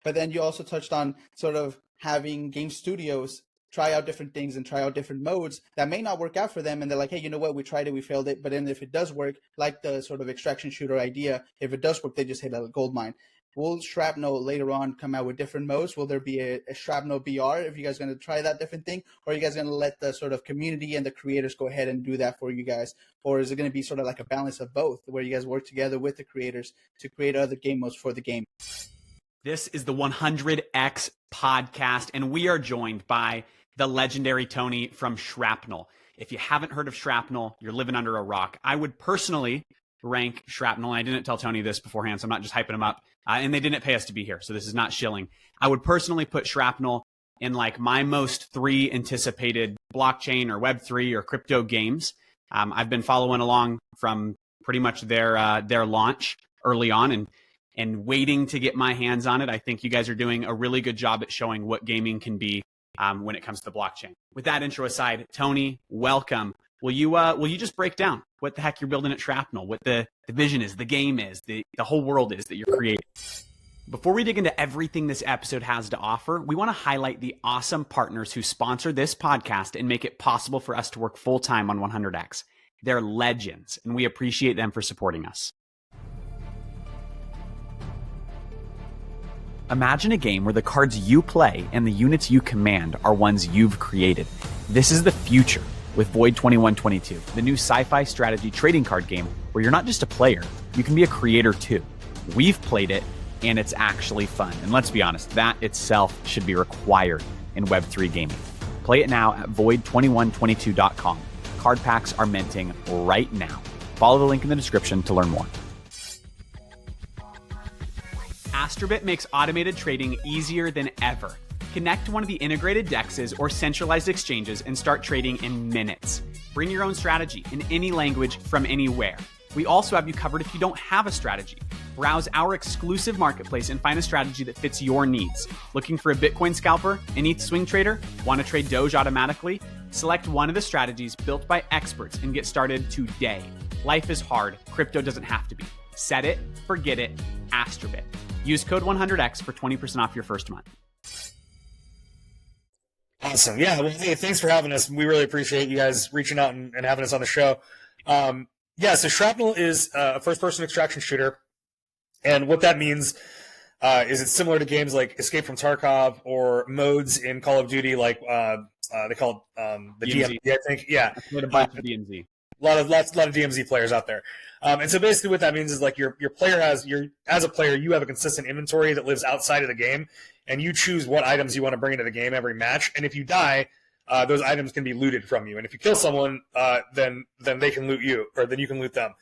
But then you also touched on sort of having game studios try out different things and try out different modes that may not work out for them. And they're like, hey, you know what? We tried it, we failed it. But then if it does work, like the sort of extraction shooter idea, if it does work, they just hit a gold mine. Will Shrapnel later on come out with different modes? Will there be a Shrapnel BR if you guys are going to try that different thing? Or are you guys going to let the sort of community and the creators go ahead and do that for you guys? Or is it going to be sort of like a balance of both, where you guys work together with the creators to create other game modes for the game? This is the 100X podcast, and we are joined by the legendary Tony from Shrapnel. If you haven't heard of Shrapnel, you're living under a rock. I would personally rank Shrapnel, and I didn't tell Tony this beforehand, so I'm not just hyping him up, and they didn't pay us to be here, so this is not shilling. I would personally put Shrapnel in like my most 3 anticipated blockchain or Web3 or crypto games. I've been following along from pretty much their launch early on and waiting to get my hands on it. I think you guys are doing a really good job at showing what gaming can be when it comes to the blockchain. With that intro aside, Tony, welcome. Will you just break down what the heck you're building at Shrapnel, what the vision is, the game is, the whole world is that you're creating? Before we dig into everything this episode has to offer, we want to highlight the awesome partners who sponsor this podcast and make it possible for us to work full-time on 100X. They're legends, and we appreciate them for supporting us. Imagine a game where the cards you play and the units you command are ones you've created. This is the future with Void 2122, the new sci-fi strategy trading card game where you're not just a player, you can be a creator too. We've played it, and it's actually fun. And let's be honest, that itself should be required in Web3 gaming. Play it now at void2122.com. Card packs are minting right now. Follow the link in the description to learn more. Astrobit makes automated trading easier than ever. Connect to one of the integrated DEXs or centralized exchanges and start trading in minutes. Bring your own strategy in any language from anywhere. We also have you covered if you don't have a strategy. Browse our exclusive marketplace and find a strategy that fits your needs. Looking for a Bitcoin scalper, an ETH swing trader? Want to trade Doge automatically? Select one of the strategies built by experts and get started today. Life is hard. Crypto doesn't have to be. Set it, forget it, Astrobit. Use code 100X for 20% off your first month. Awesome. Yeah. Well, hey, thanks for having us. We really appreciate you guys reaching out and having us on the show. So Shrapnel is a first-person extraction shooter. And what that means is it's similar to games like Escape from Tarkov or modes in Call of Duty like they call it the DMZ, I think. Yeah. DMZ. A lot of DMZ players out there. And so basically what that means is like your player as a player, you have a consistent inventory that lives outside of the game, and you choose what items you want to bring into the game every match. And if you die, those items can be looted from you. And if you kill someone, then they can loot you, or then you can loot them.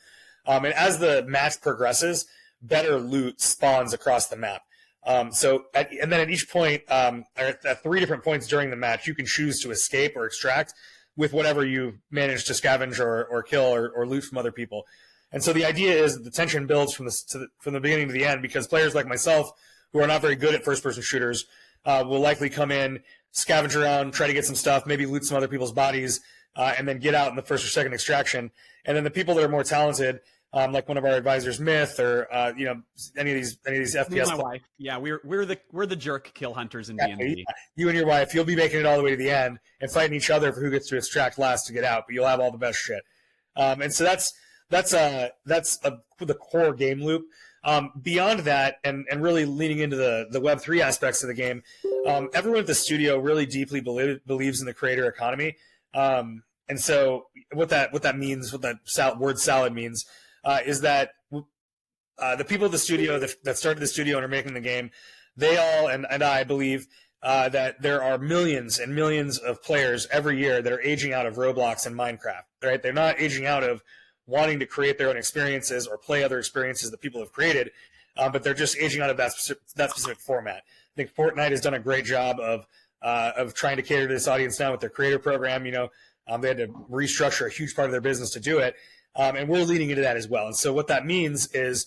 And as the match progresses, better loot spawns across the map. And then at each point, at 3 different points during the match, you can choose to escape or extract with whatever you manage to scavenge or kill or loot from other people. And so the idea is that the tension builds from the beginning to the end, because players like myself, who are not very good at first-person shooters, will likely come in, scavenge around, try to get some stuff, maybe loot some other people's bodies, and then get out in the first or second extraction. And then the people that are more talented, like one of our advisors, Myth, or any of these FPS. My wife, yeah, we're the jerk kill hunters in D&D. Yeah. You and your wife, you'll be making it all the way to the end and fighting each other for who gets to extract last to get out, but you'll have all the best shit. And so that's the core game loop. Beyond that, and really leaning into the Web3 aspects of the game, everyone at the studio really deeply believes in the creator economy. And so what that means, what that word salad means, is that the people at the studio that started the studio and are making the game, they all, and I believe, that there are millions and millions of players every year that are aging out of Roblox and Minecraft, right? They're not aging out of wanting to create their own experiences or play other experiences that people have created, but they're just aging out of that specific format. I think Fortnite has done a great job of trying to cater to this audience now with their creator program. They had to restructure a huge part of their business to do it, and we're leading into that as well. And so what that means is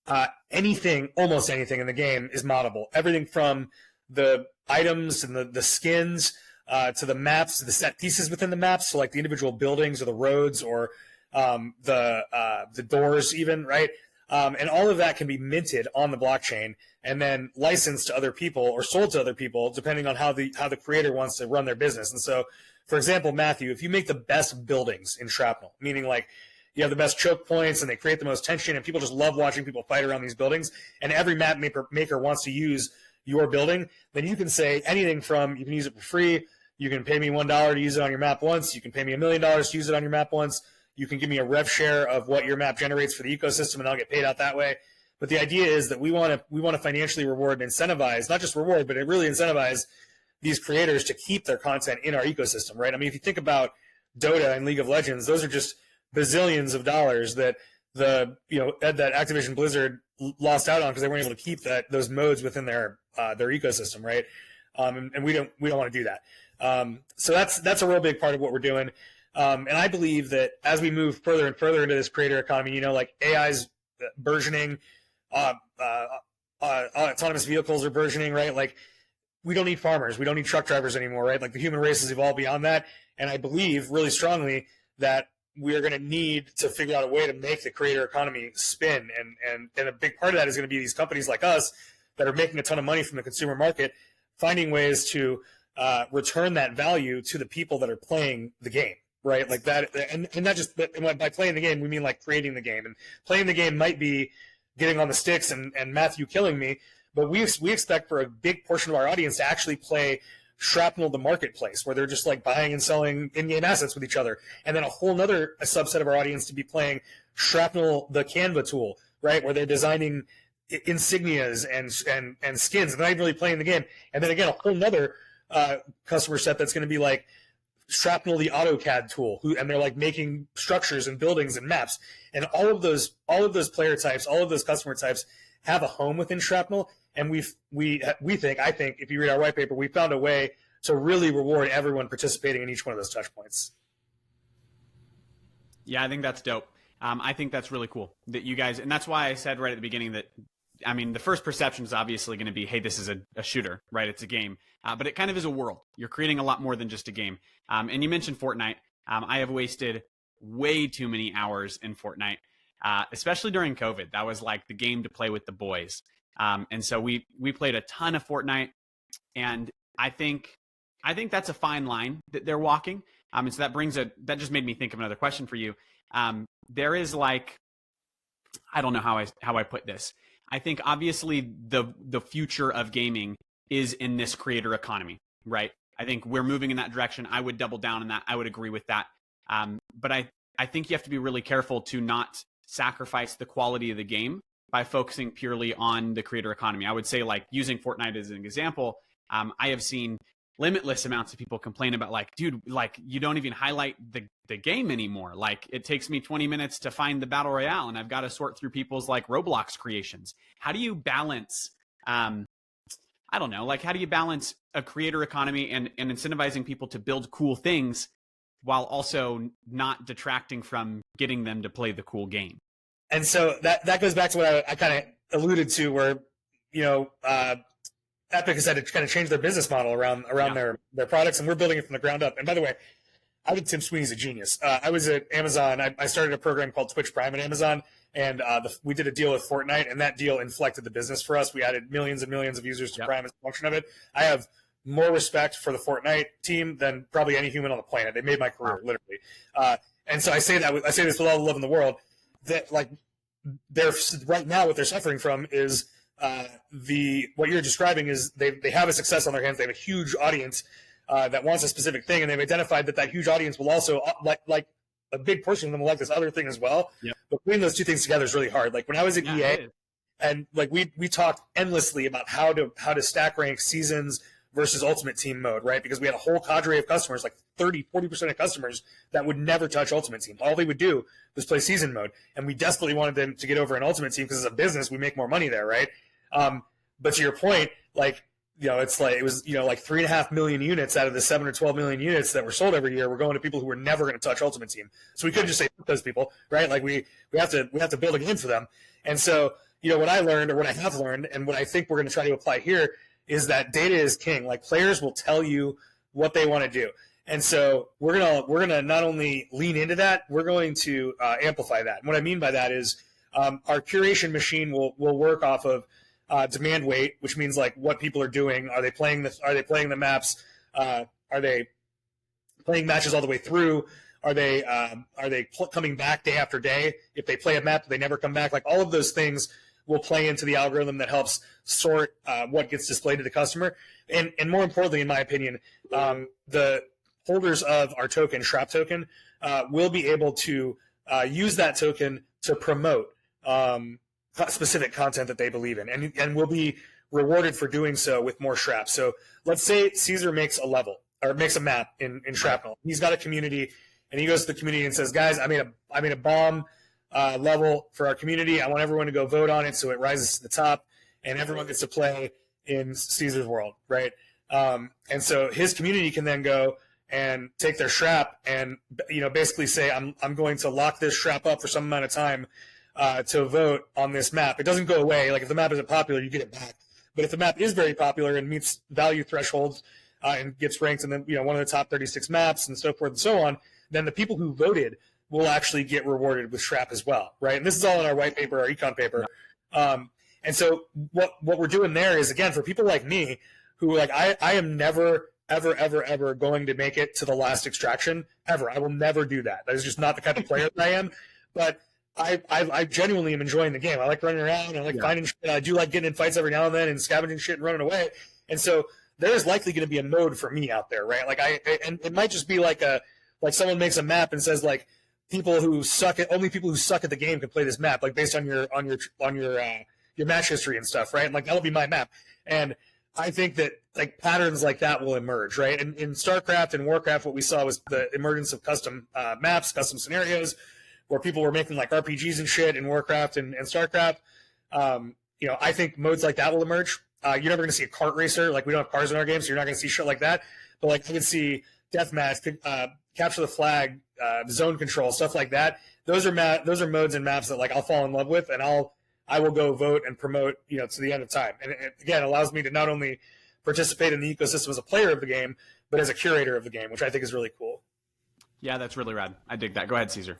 almost anything in the game is moddable. Everything from the items and the skins to the maps, to the set pieces within the maps, so like the individual buildings or the roads or the doors even, right? And all of that can be minted on the blockchain and then licensed to other people or sold to other people, depending on how the creator wants to run their business. And so, for example, Matthew, if you make the best buildings in Shrapnel, meaning like you have the best choke points and they create the most tension and people just love watching people fight around these buildings, and every map maker wants to use your building, then you can say anything from you can use it for free, you can pay me $1 to use it on your map once, you can pay me $1 million to use it on your map once, you can give me a rev share of what your map generates for the ecosystem and I'll get paid out that way. But the idea is that we want to financially reward and incentivize, not just reward, but it really incentivize these creators to keep their content in our ecosystem, right? I mean, if you think about Dota and League of Legends, those are just bazillions of dollars that that Activision Blizzard lost out on because they weren't able to keep those modes within their ecosystem, right? And we don't want to do that. So that's a real big part of what we're doing. And I believe that as we move further and further into this creator economy, like AI's burgeoning, autonomous vehicles are burgeoning, right? Like we don't need farmers, we don't need truck drivers anymore, right? Like the human race has evolved beyond that. And I believe really strongly that we're going to need to figure out a way to make the creator economy spin. And a big part of that is going to be these companies like us that are making a ton of money from the consumer market, finding ways to return that value to the people that are playing the game, right? Like that, and not just by playing the game, we mean like creating the game. And playing the game might be getting on the sticks and Matthew killing me, but we expect for a big portion of our audience to actually play Shrapnel the marketplace, where they're just like buying and selling in-game assets with each other, and then a whole nother subset of our audience to be playing Shrapnel the Canva tool, right, where they're designing insignias and skins, and not even really playing the game, and then again a whole nother customer set that's going to be like Shrapnel the AutoCAD tool, and they're like making structures and buildings and maps, and all of those player types, all of those customer types have a home within Shrapnel. And I think, if you read our white paper, we found a way to really reward everyone participating in each one of those touch points. Yeah, I think that's dope. I think that's really cool that you guys, and that's why I said right at the beginning that, I mean, the first perception is obviously going to be, hey, this is a shooter, right? It's a game, but it kind of is a world. You're creating a lot more than just a game. And you mentioned Fortnite. I have wasted way too many hours in Fortnite, especially during COVID. That was like the game to play with the boys. And so we played a ton of Fortnite, and I think that's a fine line that they're walking. And so that just made me think of another question for you. There is like, I don't know how I put this. I think obviously the future of gaming is in this creator economy, right? I think we're moving in that direction. I would double down on that. I would agree with that. But I think you have to be really careful to not sacrifice the quality of the game by focusing purely on the creator economy. I would say, like, using Fortnite as an example, I have seen limitless amounts of people complain about, like, dude, like, you don't even highlight the game anymore. Like, it takes me 20 minutes to find the battle royale, and I've got to sort through people's like Roblox creations. How do you balance, I don't know, like, how do you balance a creator economy and incentivizing people to build cool things while also not detracting from getting them to play the cool game? And so that goes back to what I kind of alluded to, where Epic has had to kind of change their business model around their products, and we're building it from the ground up. And by the way, I think Tim Sweeney's a genius. I was at Amazon. I started a program called Twitch Prime at Amazon, and we did a deal with Fortnite, and that deal inflected the business for us. We added millions and millions of users to Prime as a function of it. I have more respect for the Fortnite team than probably any human on the planet. They made my career, literally. And so I say this with all the love in the world, that like they're right now what they're suffering from is what you're describing is they have a success on their hands. They have a huge audience that wants a specific thing, and they've identified that huge audience will also like a big portion of them will like this other thing as well. Yep. But putting those two things together is really hard. Like when I was at EA, and like we talked endlessly about how to stack rank seasons versus Ultimate Team mode, right? Because we had a whole cadre of customers, like 30-40% of customers that would never touch Ultimate Team. All they would do was play season mode, and we desperately wanted them to get over an Ultimate Team because as a business we make more money there, right? But to your point, like, it's like it was, like 3.5 million units out of the 7 or 12 million units that were sold every year were going to people who were never going to touch Ultimate Team. So we couldn't just say those people, right? Like we have to build a game for them. And so, what I learned, or what I have learned, and what I think we're going to try to apply here is that data is king. Like players will tell you what they want to do. And so we're gonna not only lean into that, we're going to amplify that. And what I mean by that is Our curation machine will work off of demand weight, which means like what people are doing. Are they playing the maps? Are they playing matches all the way through? Are they coming back day after day? If they play a map, they never come back. Like all of those things will play into the algorithm that helps sort what gets displayed to the customer. And more importantly, in my opinion, the holders of our token, Shrap token, will be able to use that token to promote specific content that they believe in, and will be rewarded for doing so with more Shrap. So let's say Cesar makes a level or makes a map in Shrapnel. He's got a community, and he goes to the community and says, "Guys, I made a bomb level for our community. I want everyone to go vote on it so it rises to the top, and everyone gets to play in Cesar's world, right?" And so his community can then go and take their Shrap and basically say, I'm going to lock this Shrap up for some amount of time to vote on this map. It doesn't go away. Like if the map isn't popular, you get it back. But if the map is very popular and meets value thresholds and gets ranked in one of the top 36 maps and so forth and so on, then the people who voted will actually get rewarded with Shrap as well, right? And this is all in our white paper, our econ paper. And so what we're doing there is, again, for people like me who I am never ever going to make it to the last extraction ever. I will never do that. That is just not the type of player that I am. But I genuinely am enjoying the game. I like running around. I like finding shit. I do like getting in fights every now and then and scavenging shit and running away. And so there is likely going to be a mode for me out there, right? And it might just be like someone makes a map and says like only people who suck at the game can play this map, like based on your match history and stuff, right? And like that'll be my map. And I think that like patterns like that will emerge, right? And in StarCraft and Warcraft, what we saw was the emergence of custom maps, custom scenarios, where people were making like RPGs and shit in Warcraft and StarCraft. I think modes like that will emerge. You're never going to see a kart racer. Like we don't have cars in our game, so you're not going to see shit like that. But like I can see deathmatch, capture the flag, zone control, stuff like that. Those are modes and maps that like I'll fall in love with, and I will go vote and promote, to the end of time. And it, again, allows me to not only participate in the ecosystem as a player of the game, but as a curator of the game, which I think is really cool. Yeah, that's really rad. I dig that. Go ahead, Cesar.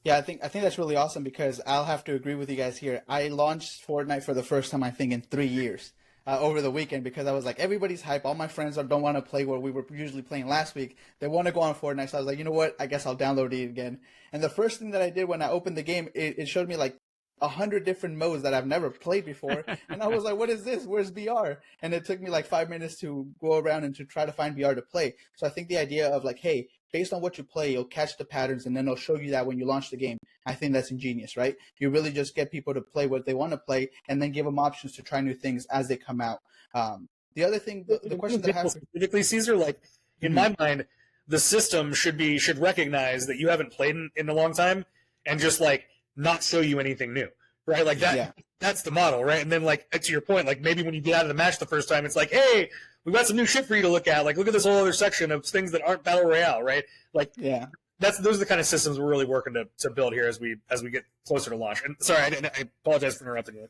Yeah, I think that's really awesome because I'll have to agree with you guys here. I launched Fortnite for the first time, I think, in 3 years over the weekend because I was like, everybody's hype. All my friends don't want to play where we were usually playing last week. They want to go on Fortnite. So I was like, you know what? I guess I'll download it again. And the first thing that I did when I opened the game, it showed me like 100 different modes that I've never played before. And I was like, what is this? Where's BR? And it took me like 5 minutes to go around and to try to find BR to play. So I think the idea of like, hey, based on what you play, you'll catch the patterns and then it'll show you that when you launch the game. I think that's ingenious, right? You really just get people to play what they want to play and then give them options to try new things as they come out. The other thing, the question that I have specifically, Cesar, like in my mind, the system should recognize that you haven't played in a long time and just like not show you anything new, right? Like that. Yeah. That's the model, right? And then like to your point, like maybe when you get out of the match the first time, it's like, hey, we've got some new shit for you to look at. Like look at this whole other section of things that aren't battle royale, right? Like yeah. Those are the kind of systems we're really working to build here as we get closer to launch. And sorry, I apologize for interrupting you.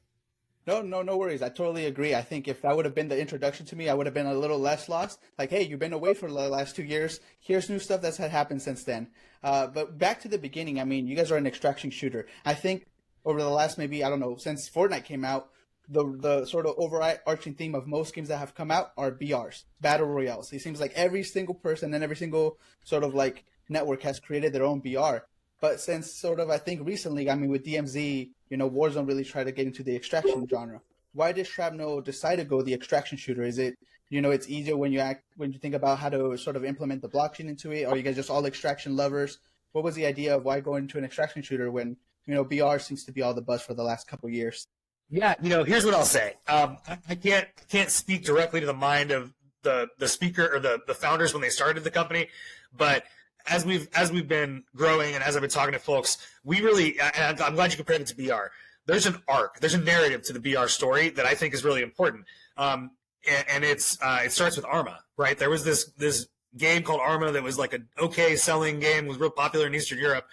No worries. I totally agree. I think if that would have been the introduction to me, I would have been a little less lost. Like, hey, you've been away for the last 2 years. Here's new stuff that's had happened since then. But back to the beginning, I mean, you guys are an extraction shooter. I think over the last maybe, I don't know, since Fortnite came out, the sort of overarching theme of most games that have come out are BRs, battle royales. It seems like every single person and every single sort of like network has created their own BR. But since sort of, I think recently, I mean, with DMZ, Warzone really tried to get into the extraction genre. Why did Shrapnel decide to go the extraction shooter? Is it, it's easier when you think about how to sort of implement the blockchain into it? Or are you guys just all extraction lovers? What was the idea of why go into an extraction shooter when, BR seems to be all the buzz for the last couple of years? Yeah, here's what I'll say. I can't speak directly to the mind of the speaker or the founders when they started the company, but as we've been growing and as I've been talking to folks, we really, and I'm glad you compared it to BR. There's an arc, there's a narrative to the BR story that I think is really important. And it starts with Arma, right? There was this game called Arma that was like an okay selling game, was real popular in Eastern Europe,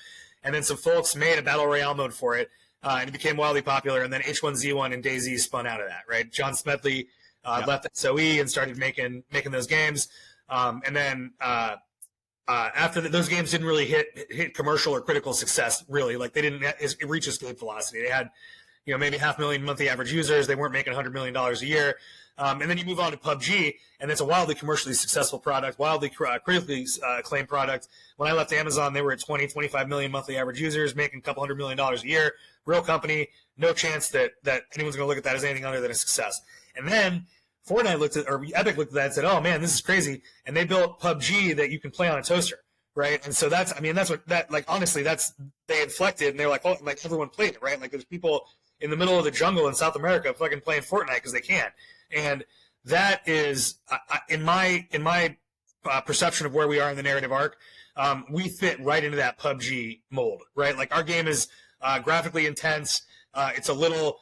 and then some folks made a battle royale mode for it, and it became wildly popular. And then H1Z1 and DayZ spun out of that, right? John Smedley left SOE and started making those games, and then after those games didn't really hit commercial or critical success, really. Like, they didn't reach escape velocity. They had, maybe 500,000 monthly average users. They weren't making $100 million a year. And then you move on to PUBG, and it's a wildly commercially successful product, wildly critically acclaimed product. When I left Amazon, they were at 25 million monthly average users, making a couple $100 million a year. Real company, no chance that anyone's going to look at that as anything other than a success. And then Epic looked at that and said, "Oh man, this is crazy," and they built PUBG that you can play on a toaster, right? And so honestly, they inflected, and they're like, "Oh, like everyone played it, right?" Like, there's people in the middle of the jungle in South America fucking playing Fortnite because they can, and that is, in my perception of where we are in the narrative arc, we fit right into that PUBG mold, right? Like, our game is graphically intense. It's a little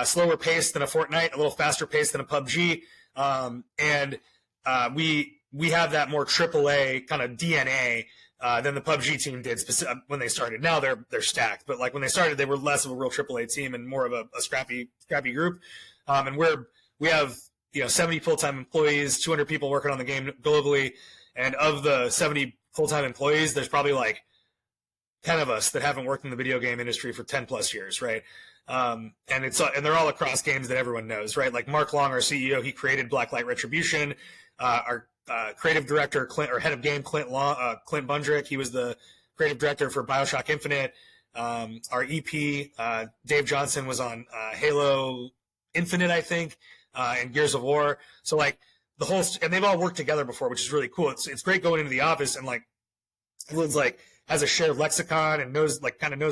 slower paced than a Fortnite, a little faster paced than a PUBG, and we have that more AAA kind of DNA than the PUBG team did when they started. Now they're stacked, but like when they started, they were less of a real AAA team and more of a scrappy group. And we have 70 full-time employees, 200 people working on the game globally, and of the 70 full-time employees, there's probably like 10 of us that haven't worked in the video game industry for 10 plus years, right? And they're all across games that everyone knows, right? Like Mark Long, our CEO, he created Blacklight Retribution. Our creative director, head of game, Clint Bundrick, he was the creative director for BioShock Infinite. Our EP, Dave Johnson, was on Halo Infinite, I think, and Gears of War. So like and they've all worked together before, which is really cool. It's great going into the office and like everyone's like has a shared lexicon and knows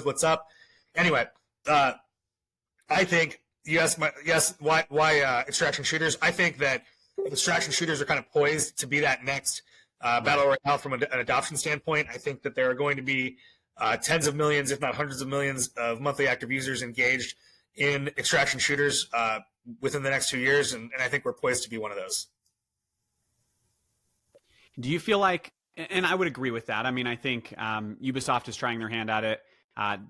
what's up. Anyway, I think why extraction shooters? I think that extraction shooters are kind of poised to be that next battle royale from an adoption standpoint. I think that there are going to be tens of millions, if not hundreds of millions, of monthly active users engaged in extraction shooters within the next 2 years, and I think we're poised to be one of those. Do you feel like, and I would agree with that. I mean, I think Ubisoft is trying their hand at it.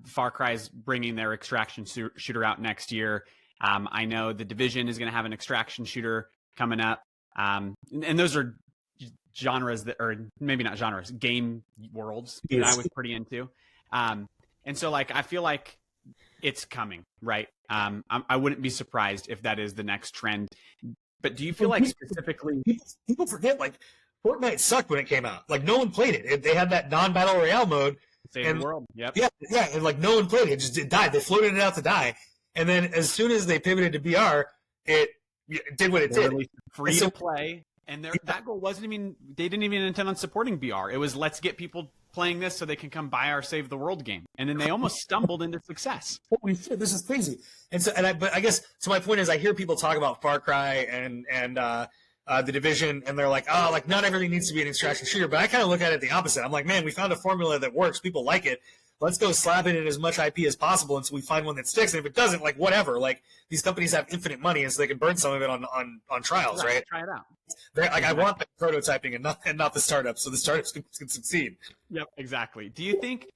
Far Cry is bringing their extraction shooter out next year. I know The Division is going to have an extraction shooter coming up. And those are genres that, or maybe not genres, game worlds that I was pretty into. And so like, I feel like it's coming, right? I wouldn't be surprised if that is the next trend. But do you feel like specifically people forget, like, Fortnite sucked when it came out. Like, no one played it. They had that non-battle royale mode. Save the world. Yep. Yeah, and like no one played it. It died. They floated it out to die. And then as soon as they pivoted to BR, it did what it did. Free to play. And that goal wasn't even, they didn't even intend on supporting BR. It was, let's get people playing this so they can come buy our Save the World game. And then they almost stumbled into success. Holy shit, this is crazy. But I guess, so my point is, I hear people talk about Far Cry and The Division, and they're like, oh, like not everything needs to be an extraction shooter. But I kind of look at it the opposite. I'm like, man, we found a formula that works. People like it. Let's go slap it in as much IP as possible until we find one that sticks. And if it doesn't, like whatever. Like these companies have infinite money, and so they can burn some of it on trials, right? Try it out. Like I want the prototyping and not the startups, so the startups can succeed. Yep, exactly. Do you think?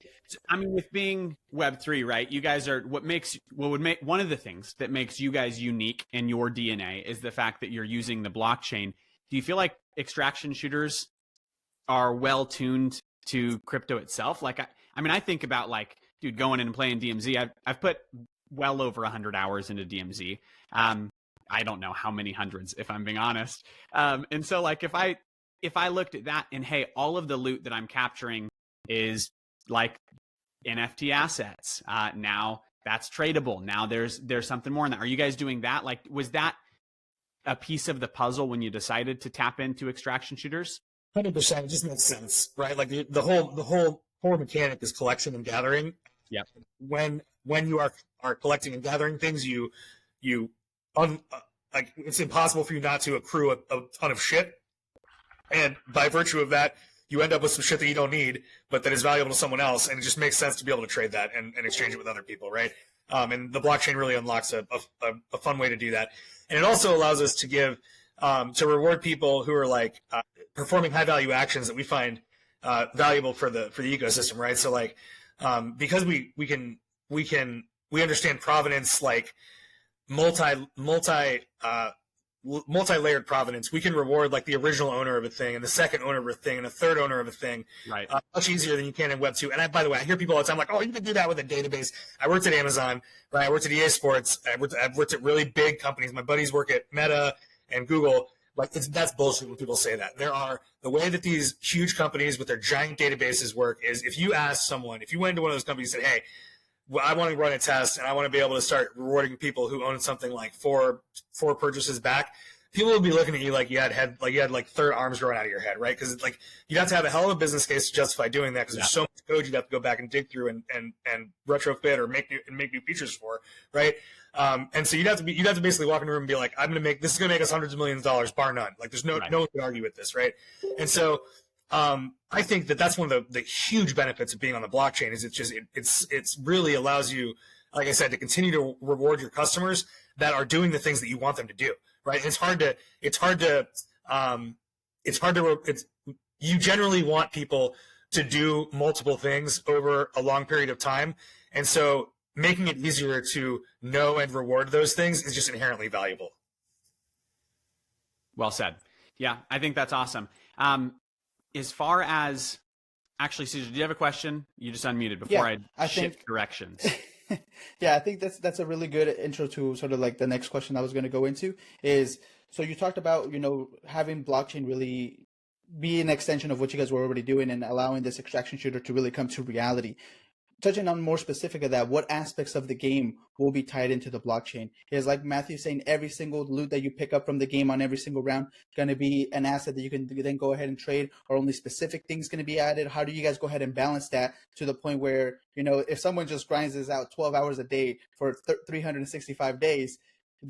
I mean, with being Web3, right? You guys are one of the things that makes you guys unique in your DNA is the fact that you're using the blockchain. Do you feel like extraction shooters are well tuned to crypto itself? Like, I mean, I think about like, dude, going in and playing DMZ. I've put well over 100 hours into DMZ. I don't know how many hundreds, if I'm being honest. And so like, if I looked at that and hey, all of the loot that I'm capturing is like NFT assets. Now that's tradable. Now there's something more in that. Are you guys doing that? Like, was that a piece of the puzzle when you decided to tap into extraction shooters? 100%. It just makes sense, right? Like the whole core mechanic is collection and gathering. Yeah. When you are collecting and gathering things, like it's impossible for you not to accrue a ton of shit, and by virtue of that, you end up with some shit that you don't need, but that is valuable to someone else, and it just makes sense to be able to trade that and exchange it with other people, right? And the blockchain really unlocks a fun way to do that, and it also allows us to give to reward people who are like performing high value actions that we find valuable for the ecosystem, right? So like because we understand provenance, like multi multi-layered provenance. We can reward like the original owner of a thing and the second owner of a thing and a third owner of a thing, Right. Much easier than you can in Web 2. And by the way, I hear people all the time like, oh, you can do that with a database. I worked at Amazon, right? I worked at EA Sports. I've worked at really big companies. My buddies work at Meta and Google. Like that's bullshit when people say that. The way that these huge companies with their giant databases work is if you ask someone, if you went into one of those companies and said, hey, well, I want to run a test and I want to be able to start rewarding people who own something like four purchases back, people would be looking at you like you had like third arms growing out of your head, right? Because like you'd have to have a hell of a business case to justify doing that because there's so much code you'd have to go back and dig through and retrofit or make new features for, right? And so you'd have to basically walk in the room and be like, this is going to make us hundreds of millions of dollars, bar none. Like there's no one could argue with this, right? And so I think that's one of the huge benefits of being on the blockchain is it's really allows you, like I said, to continue to reward your customers that are doing the things that you want them to do, right? You generally want people to do multiple things over a long period of time. And so making it easier to know and reward those things is just inherently valuable. Well said. Yeah, I think that's awesome. As far as actually, Cesar, do you have a question? You just unmuted before I shift directions. Yeah, I think that's a really good intro to sort of like the next question I was going to go into is, so you talked about, having blockchain really be an extension of what you guys were already doing and allowing this extraction shooter to really come to reality. Touching on more specific of that, what aspects of the game will be tied into the blockchain? Is like Matthew saying, every single loot that you pick up from the game on every single round going to be an asset that you can then go ahead and trade, or only specific things going to be added? How do you guys go ahead and balance that to the point where, if someone just grinds this out 12 hours a day for 365 days,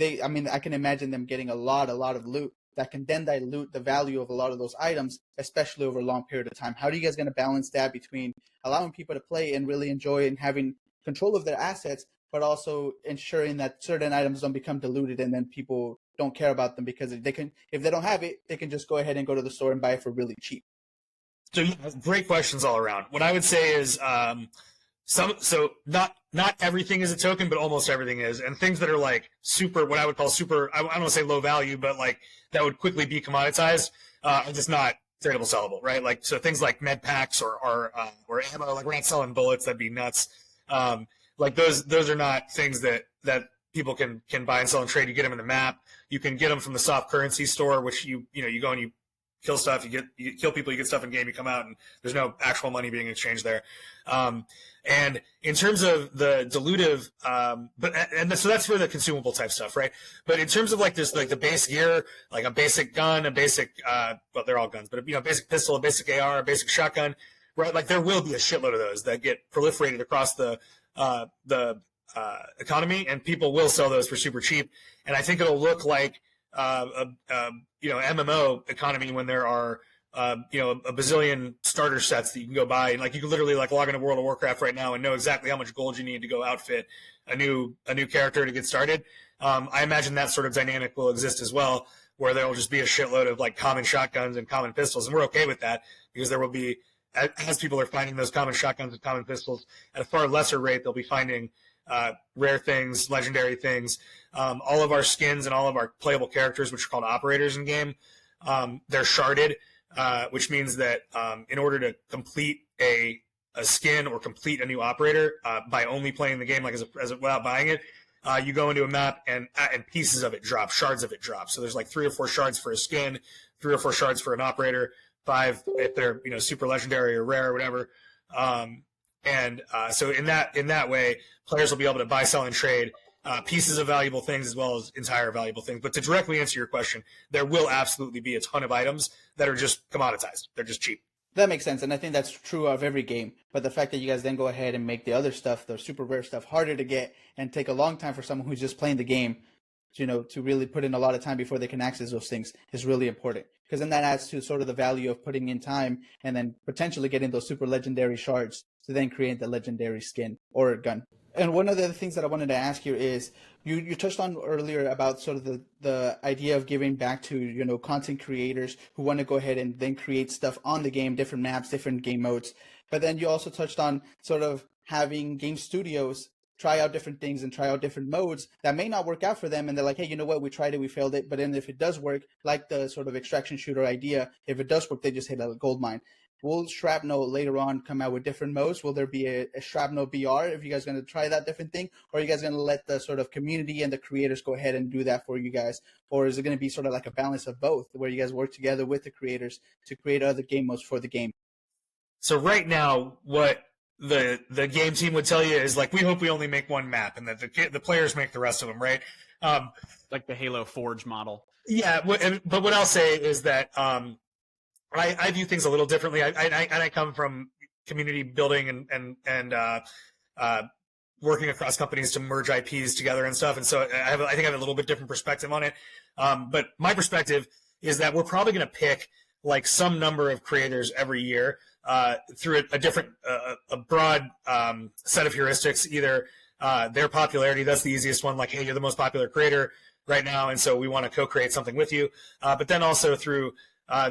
I can imagine them getting a lot of loot that can then dilute the value of a lot of those items, especially over a long period of time. How are you guys going to balance that between allowing people to play and really enjoy and having control of their assets, but also ensuring that certain items don't become diluted and then people don't care about them because if they don't have it, they can just go ahead and go to the store and buy it for really cheap? So great questions all around. What I would say is not everything is a token, but almost everything is. And things that are like what I would call super, I don't want to say low value, but like that would quickly be commoditized, are just not tradable, sellable, right? Like, so things like med packs or ammo, like we're not selling bullets, that'd be nuts. Like those are not things that people can buy and sell and trade. You get them in the map. You can get them from the soft currency store, which you go and you kill stuff, you kill people, you get stuff in game, you come out, and there's no actual money being exchanged there. And in terms of the dilutive, so that's for the consumable type stuff, right? But in terms of like this, like the base gear, like a basic gun, a basic, well, they're all guns, but a basic pistol, a basic AR, a basic shotgun, right? Like there will be a shitload of those that get proliferated across the economy, and people will sell those for super cheap. And I think it'll look like MMO economy when there are a bazillion starter sets that you can go buy, and like you can literally like log into World of Warcraft right now and know exactly how much gold you need to go outfit a new character to get started. I imagine that sort of dynamic will exist as well, where there will just be a shitload of like common shotguns and common pistols, and we're okay with that because there will be, as people are finding those common shotguns and common pistols at a far lesser rate, they'll be finding rare things, legendary things. All of our skins and all of our playable characters, which are called operators in game, they're sharded, which means that in order to complete a skin or complete a new operator by only playing the game, like without buying it, you go into a map and pieces of it drop, shards of it drop. So there's like 3 or 4 shards for a skin, 3 or 4 shards for an operator, 5 if they're super legendary or rare or whatever. So in that way, players will be able to buy, sell, and trade pieces of valuable things as well as entire valuable things. But to directly answer your question, there will absolutely be a ton of items that are just commoditized. They're just cheap. That makes sense, and I think that's true of every game. But the fact that you guys then go ahead and make the other stuff, the super rare stuff, harder to get and take a long time for someone who's just playing the game, to really put in a lot of time before they can access those things is really important. Because then that adds to sort of the value of putting in time and then potentially getting those super legendary shards to then create the legendary skin or gun. And one of the things that I wanted to ask you is, you touched on earlier about sort of the idea of giving back to, content creators who want to go ahead and then create stuff on the game, different maps, different game modes. But then you also touched on sort of having game studios try out different things and try out different modes that may not work out for them. And they're like, hey, you know what? We tried it, we failed it. But then if it does work, like the sort of extraction shooter idea, if it does work, they just hit a gold mine. Will Shrapnel later on come out with different modes? Will there be a Shrapnel BR if you guys are going to try that different thing? Or are you guys going to let the sort of community and the creators go ahead and do that for you guys? Or is it going to be sort of like a balance of both where you guys work together with the creators to create other game modes for the game? So right now, what the game team would tell you is like, we hope we only make one map and that the players make the rest of them, right? Like the Halo Forge model. Yeah, but what I'll say is that I view things a little differently. I come from community building and working across companies to merge IPs together and stuff, and so I think I have a little bit different perspective on it. But my perspective is that we're probably going to pick like some number of creators every year through a different, a broad set of heuristics. Either their popularity, that's the easiest one, like, hey, you're the most popular creator right now, and so we want to co-create something with you. But then also through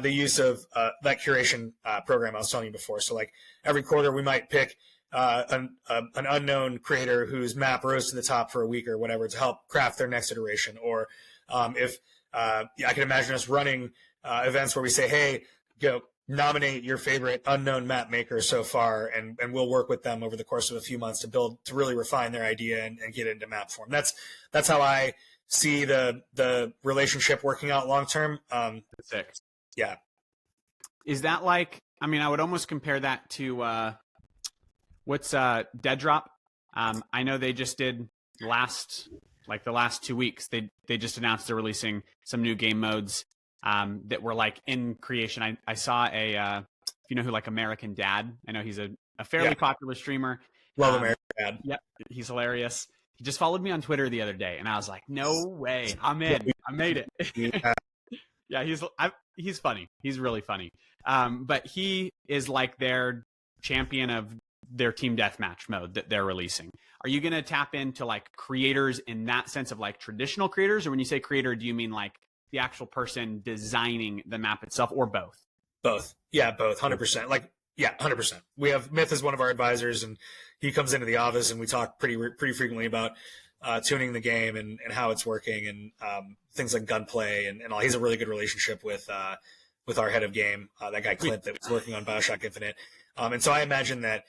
the use of that curation program I was telling you before. So like every quarter we might pick an unknown creator whose map rose to the top for a week or whatever to help craft their next iteration. Or if I can imagine us running events where we say, hey, go nominate your favorite unknown map maker so far, and we'll work with them over the course of a few months to really refine their idea and get it into map form. That's how I see the relationship working out long term. Sick. Yeah. Is that like, I mean, I would almost compare that to what's Dead Drop? I know they just did the last 2 weeks. They just announced they're releasing some new game modes that were like in creation. I saw if you know who like American Dad, I know he's a fairly popular streamer. Love American Dad. Yep, he's hilarious. He just followed me on Twitter the other day, and I was like, no way, I'm in. I made it. Yeah. Yeah, he's funny. He's really funny. But he is like their champion of their team deathmatch mode that they're releasing. Are you going to tap into like creators in that sense of like traditional creators? Or when you say creator, do you mean like the actual person designing the map itself, or both? Both. Yeah, both. 100%. Like, yeah, 100%. We have Myth as one of our advisors, and he comes into the office and we talk pretty frequently about tuning the game and how it's working, and things like gunplay and all. He's a really good relationship with our head of game, that guy Clint that was working on BioShock Infinite. And so I imagine that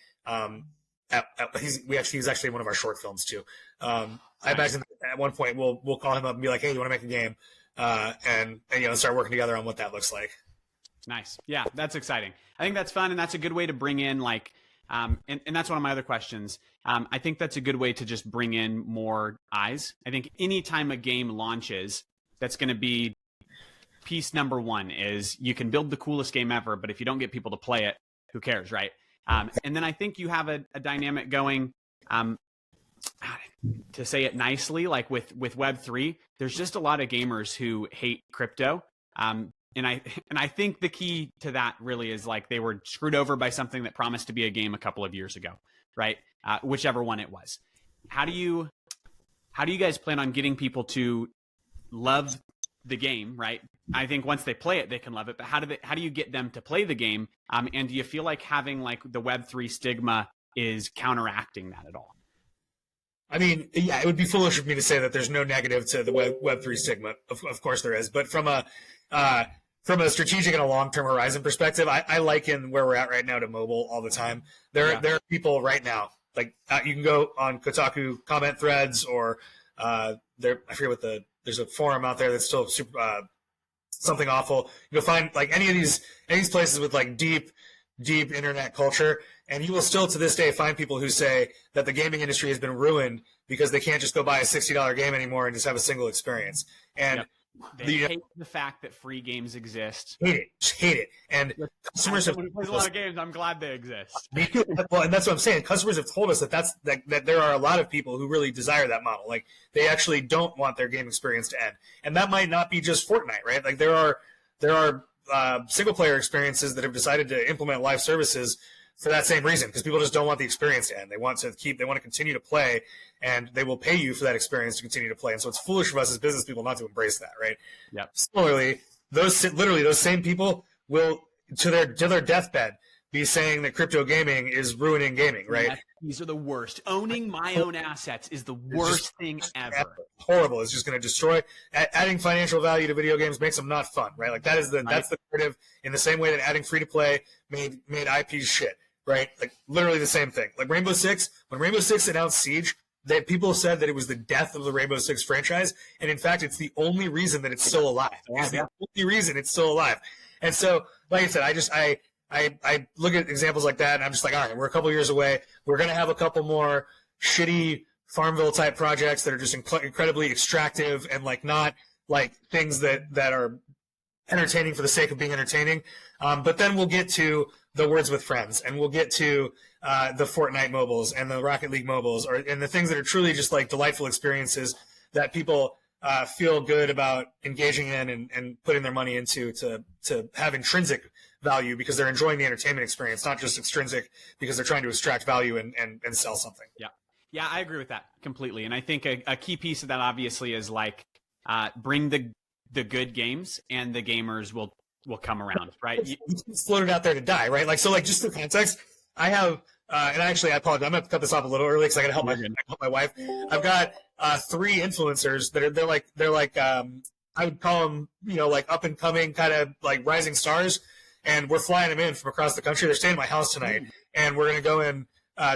he's actually in one of our short films too. I imagine that at one point we'll call him up and be like, hey, you want to make a game? And start working together on what that looks like. Nice. Yeah, that's exciting. I think that's fun, and that's a good way to bring in like and that's one of my other questions. I think that's a good way to just bring in more eyes. I think anytime a game launches, that's going to be piece number one is you can build the coolest game ever, but if you don't get people to play it, who cares, right? And then I think you have a dynamic going, to say it nicely, like with Web3, there's just a lot of gamers who hate crypto. And I think the key to that really is like they were screwed over by something that promised to be a game a couple of years ago, right? Whichever one it was. How do you guys plan on getting people to love the game, right? I think once they play it, they can love it. But how do you get them to play the game? And do you feel like having like the Web3 stigma is counteracting that at all? I mean, yeah, it would be foolish of me to say that there's no negative to the Web3 stigma. Of course there is. But from a strategic and a long-term horizon perspective, I liken where we're at right now to mobile all the time. There are people right now, like you can go on Kotaku comment threads or I forget there's a forum out there that's still super something awful. You'll find like any of these places with like deep internet culture, and you will still to this day find people who say that the gaming industry has been ruined because they can't just go buy a $60 game anymore and just have a single experience. And they hate the fact that free games exist. Hate it. And customers have plays a lot of games. I'm glad they exist. Well, and that's what I'm saying. Customers have told us that there are a lot of people who really desire that model. Like they actually don't want their game experience to end, and that might not be just Fortnite, right? Like there are single player experiences that have decided to implement live services for that same reason, because people just don't want the experience to end. They want to continue to play, and they will pay you for that experience to continue to play. And so it's foolish of us as business people not to embrace that, right? Yeah. Similarly, those same people will to their deathbed be saying that crypto gaming is ruining gaming, right? IPs are the worst. Owning my own assets is the worst thing ever. Horrible. It's just going to destroy. Adding financial value to video games makes them not fun, right? Like that's the narrative. In the same way that adding free to play made IPs shit, right? Like literally the same thing. Like Rainbow Six. When Rainbow Six announced Siege, that people said that it was the death of the Rainbow Six franchise, and in fact, it's the only reason that it's still alive. It's the only reason it's still alive. And so, like I said, I look at examples like that, and I'm just like, all right, we're a couple years away. We're going to have a couple more shitty Farmville type projects that are just incredibly extractive and like not like things that are entertaining for the sake of being entertaining. But then we'll get to the Words with Friends, and we'll get to the Fortnite mobiles and the Rocket League mobiles, and the things that are truly just like delightful experiences that people feel good about engaging in and putting their money into to have intrinsic value because they're enjoying the entertainment experience, not just extrinsic because they're trying to extract value and sell something. Yeah, I agree with that completely. And I think a key piece of that obviously is like bring the good games and the gamers will come around, right? It's floated out there to die, right? Like, so like just for context, I have, and actually I apologize, I'm going to cut this off a little early because I got to help my wife. I've got 3 influencers that they're like I would call them, like up and coming kind of like rising stars. And we're flying them in from across the country. They're staying at my house tonight, and we're going to go in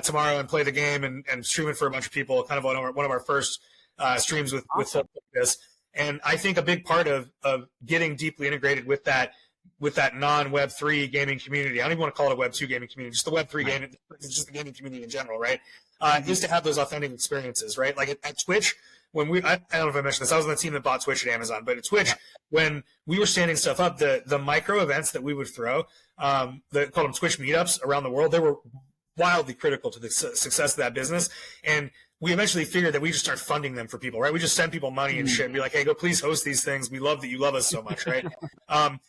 tomorrow and play the game and stream it for a bunch of people, kind of one of our first streams with this. And I think a big part of getting deeply integrated with that non-Web3 gaming community, I don't even want to call it a Web2 gaming community, just the Web3 gaming, just the gaming community in general, right? Is to have those authentic experiences, right? Like at Twitch, when I don't know if I mentioned this, I was on the team that bought Twitch at Amazon, but at Twitch, when we were standing stuff up, the micro events that we would throw, they called them Twitch meetups around the world, they were wildly critical to the success of that business. And we eventually figured that we just start funding them for people, right? We just send people money and shit and be like, hey, go please host these things. We love that you love us so much, right? And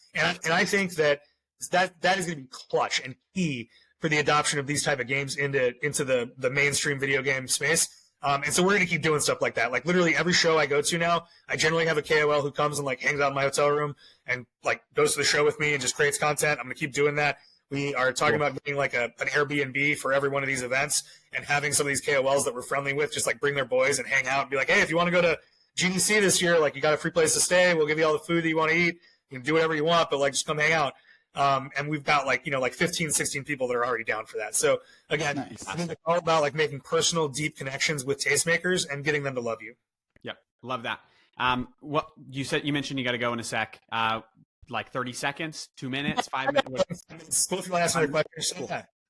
I think that is going to be clutch and key for the adoption of these type of games into the mainstream video game space. And so we're going to keep doing stuff like that. Like literally every show I go to now, I generally have a KOL who comes and like hangs out in my hotel room and like goes to the show with me and just creates content. I'm going to keep doing that. We are talking about getting like an Airbnb for every one of these events and having some of these KOLs that we're friendly with just like bring their boys and hang out and be like, hey, if you want to go to GDC this year, like you got a free place to stay. We'll give you all the food that you want to eat. You can do whatever you want, but like just come hang out. And we've got like 15, 16 people that are already down for that. So again, I think it's all about like making personal, deep connections with tastemakers and getting them to love you. Yep. Love that. What you mentioned you got to go in a sec. Like 30 seconds, 2 minutes, 5 minutes. Cool if you want to ask another question.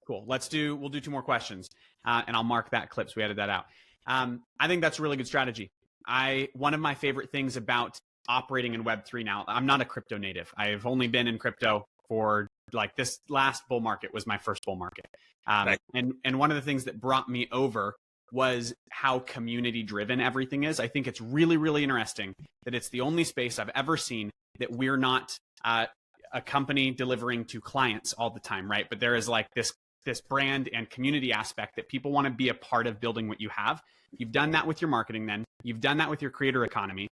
Cool. We'll do 2 more questions. And I'll mark that clip so we edit that out. I think that's a really good strategy. One of my favorite things about operating in Web3 now, I'm not a crypto native. I've only been in crypto for like this last bull market was my first bull market. Nice. And one of the things that brought me over was how community driven everything is. I think it's really, really interesting that it's the only space I've ever seen that we're not a company delivering to clients all the time, right? But there is like this brand and community aspect that people want to be a part of building what you have. You've done that with your marketing then. You've done that with your creator economy,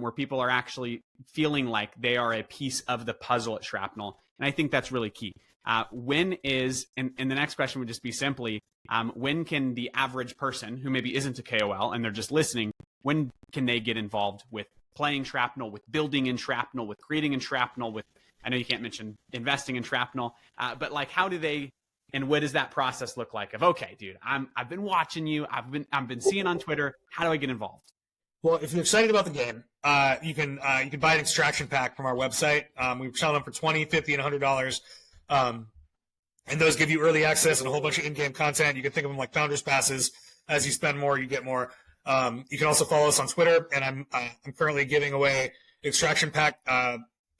where people are actually feeling like they are a piece of the puzzle at Shrapnel. And I think that's really key. And the next question would just be simply, when can the average person who maybe isn't a KOL and they're just listening, when can they get involved with playing Shrapnel, with building in Shrapnel, with creating in Shrapnel, with, I know you can't mention investing in Shrapnel, but like how do they, and what does that process look like of, okay, dude, I've been watching you, I've been seeing on Twitter, how do I get involved? Well, if you're excited about the game, you can buy an extraction pack from our website. We sell them for $20, $50, and $100. And those give you early access and a whole bunch of in-game content. You can think of them like founders passes. As you spend more, you get more. You can also follow us on Twitter, and I'm currently giving away extraction pack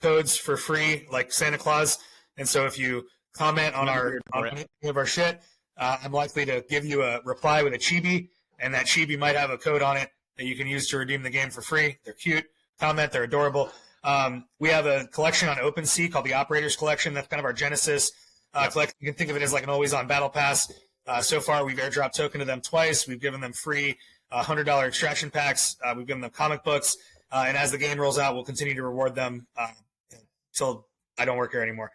codes for free, like Santa Claus. And so if you comment on any of our shit, I'm likely to give you a reply with a chibi, and that chibi might have a code on it that you can use to redeem the game for free. They're cute. Comment, they're adorable. We have a collection on OpenSea called the Operators Collection. That's kind of our Genesis collection. You can think of it as like an always-on battle pass. So far, we've airdropped token to them twice. We've given them free $100 extraction packs. We've given them comic books. And as the game rolls out, we'll continue to reward them until I don't work here anymore.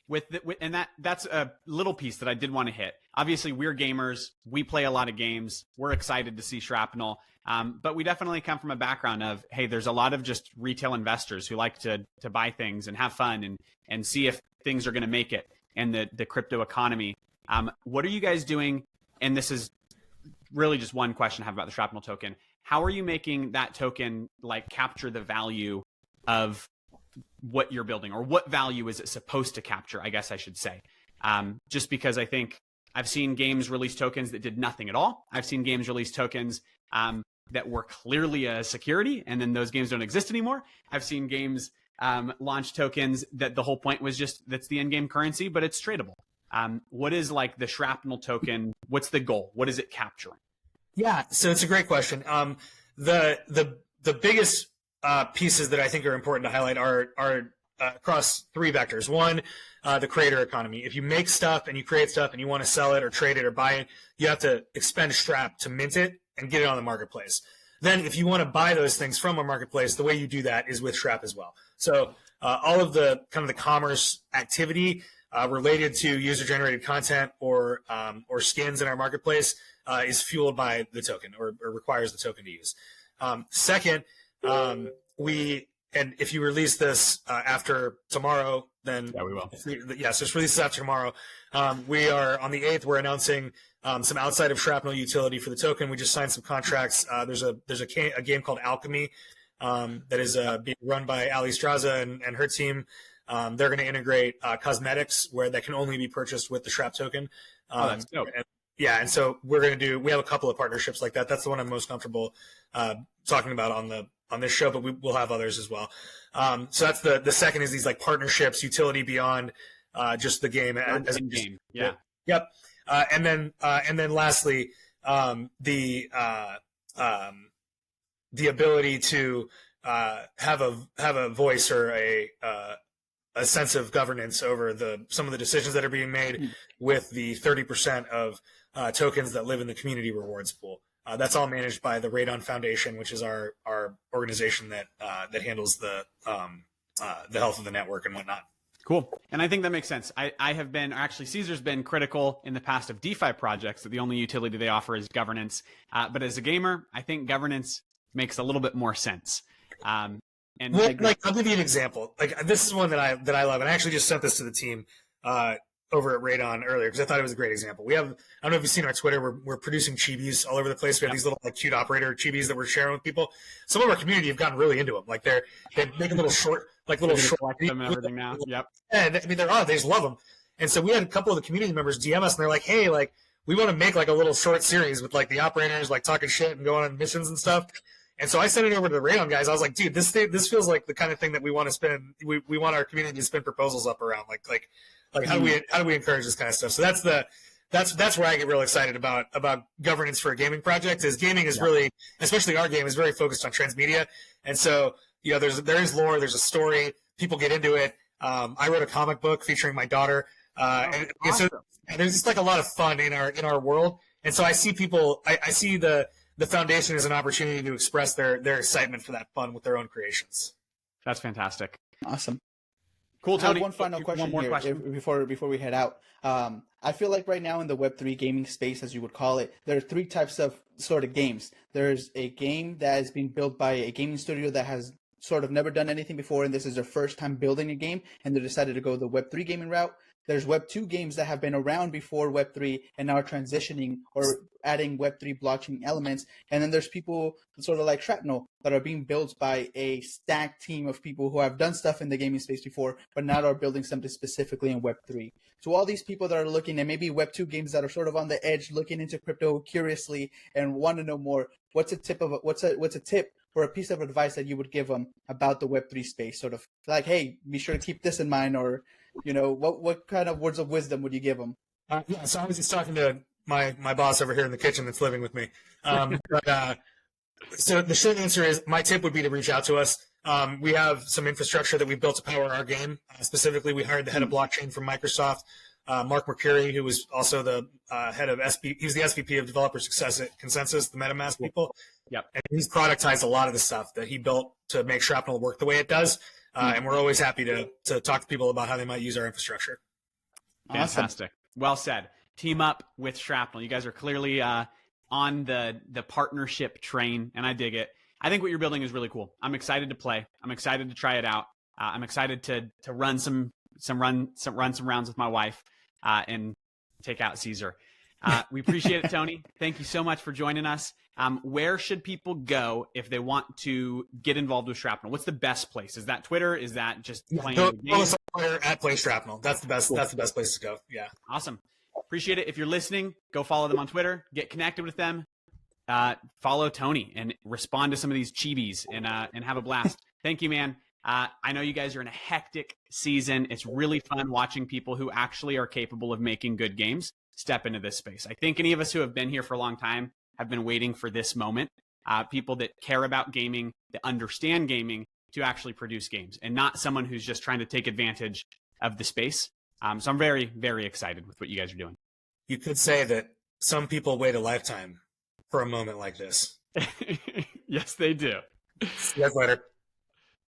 that's a little piece that I did want to hit. Obviously, we're gamers. We play a lot of games. We're excited to see Shrapnel. But we definitely come from a background of, hey, there's a lot of just retail investors who like to buy things and have fun and see if things are going to make it in the crypto economy. What are you guys doing? And this is really just one question I have about the Shrapnel token. How are you making that token like capture the value of what you're building, or what value is it supposed to capture? I guess I should say, just because I think I've seen games release tokens that did nothing at all. I've seen games release tokens that were clearly a security, and then those games don't exist anymore. I've seen games launch tokens that the whole point was just that's the in-game currency, but it's tradable. What is like the Shrapnel token? What's the goal? What is it capturing? Yeah, so it's a great question. The biggest pieces that I think are important to highlight are across three vectors. One, the creator economy. If you make stuff and you create stuff and you want to sell it or trade it or buy it, you have to expend Strap to mint it and get it on the marketplace. Then if you want to buy those things from a marketplace, the way you do that is with Strap as well. So all of the kind of the commerce activity related to user-generated content or skins in our marketplace is fueled by the token or requires the token to use. Second, and if you release this after tomorrow, then yeah, we will. Yes, just release this after tomorrow. We are on the 8th. We're announcing some outside of Shrapnel utility for the token. We just signed some contracts. There's a game called Alchemy that is being run by Ali Straza and her team. They're going to integrate cosmetics that can only be purchased with the Shrap token. That's dope. And so we have a couple of partnerships like that. That's the one I'm most comfortable talking about on this show, but we'll have others as well. So that's the second is these like partnerships, utility beyond just the game. As game. Yeah. Yep. And then lastly, the ability to have a voice or a sense of governance over some of the decisions that are being made with the 30% of tokens that live in the community rewards pool. That's all managed by the Radon Foundation, which is our organization that handles the health of the network and whatnot. Cool. And I think that makes sense. I have been, actually Cesar's been critical in the past of DeFi projects that the only utility they offer is governance. But as a gamer, I think governance makes a little bit more sense. And well, I'll give you an example. Like this is one that I love, and I actually just sent this to the team over at Radon earlier because I thought it was a great example. I don't know if you've seen our Twitter. We're producing chibis all over the place. We have these little like cute operator chibis that we're sharing with people. Some of our community have gotten really into them. Like they make a little short, like little short them and everything now. Yep. And I mean they just love them. And so we had a couple of the community members DM us and they're like, hey, like we want to make like a little short series with like the operators like talking shit and going on missions and stuff. And so I sent it over to the Radon guys. I was like, dude, this feels like the kind of thing that we want to spin. We want our community to spin proposals up around. Like how do we encourage this kind of stuff? So that's where I get real excited about governance for a gaming project. Is gaming is really, especially our game, is very focused on transmedia. And so there is lore, there's a story, people get into it. I wrote a comic book featuring my daughter, and so there's just like a lot of fun in our world. And so I see people, I see the foundation as an opportunity to express their excitement for that fun with their own creations. That's fantastic. Awesome. Cool, Tony. I have one final question before we head out. I feel like right now in the Web3 gaming space, as you would call it, there are three types of sort of games. There's a game that is being built by a gaming studio that has sort of never done anything before, and this is their first time building a game, and they decided to go the Web3 gaming route. There's Web2 games that have been around before Web3 and now are transitioning or adding Web3 blockchain elements. And then there's people sort of like Shrapnel that are being built by a stacked team of people who have done stuff in the gaming space before, but now are building something specifically in Web3. So all these people that are looking at maybe Web2 games that are sort of on the edge, looking into crypto curiously and want to know more, what's a tip or a piece of advice that you would give them about the Web3 space? Sort of like, hey, be sure to keep this in mind, or what kind of words of wisdom would you give them? Yeah, so I was just talking to my boss over here in the kitchen that's living with me. So the short answer is my tip would be to reach out to us. We have some infrastructure that we built to power our game. Specifically, we hired the head of blockchain from Microsoft, Mark Mercuri, who was also the head of he was the SVP of developer success at Consensus, the MetaMask people. Yep. And he's productized a lot of the stuff that he built to make Shrapnel work the way it does. And we're always happy to talk to people about how they might use our infrastructure. Awesome. Fantastic. Well said. Team up with Shrapnel. You guys are clearly on the partnership train, and I dig it. I think what you're building is really cool. I'm excited to play. I'm excited to try it out. I'm excited to run some rounds with my wife and take out Caesar. We appreciate it, Tony. Thank you so much for joining us. Where should people go if they want to get involved with Shrapnel? What's the best place? Is that Twitter? Is that just playing Go games? on Twitter at Play Shrapnel. That's the best. That's the best place to go. Yeah. Awesome. Appreciate it. If you're listening, go follow them on Twitter. Get connected with them. Follow Tony and respond to some of these chibis and have a blast. Thank you, man. I know you guys are in a hectic season. It's really fun watching people who actually are capable of making good games step into this space. I think any of us who have been here for a long time have been waiting for this moment. People that care about gaming, that understand gaming, to actually produce games, and not someone who's just trying to take advantage of the space. So I'm very, very excited with what you guys are doing. You could say that some people wait a lifetime for a moment like this. Yes, they do. See you guys later.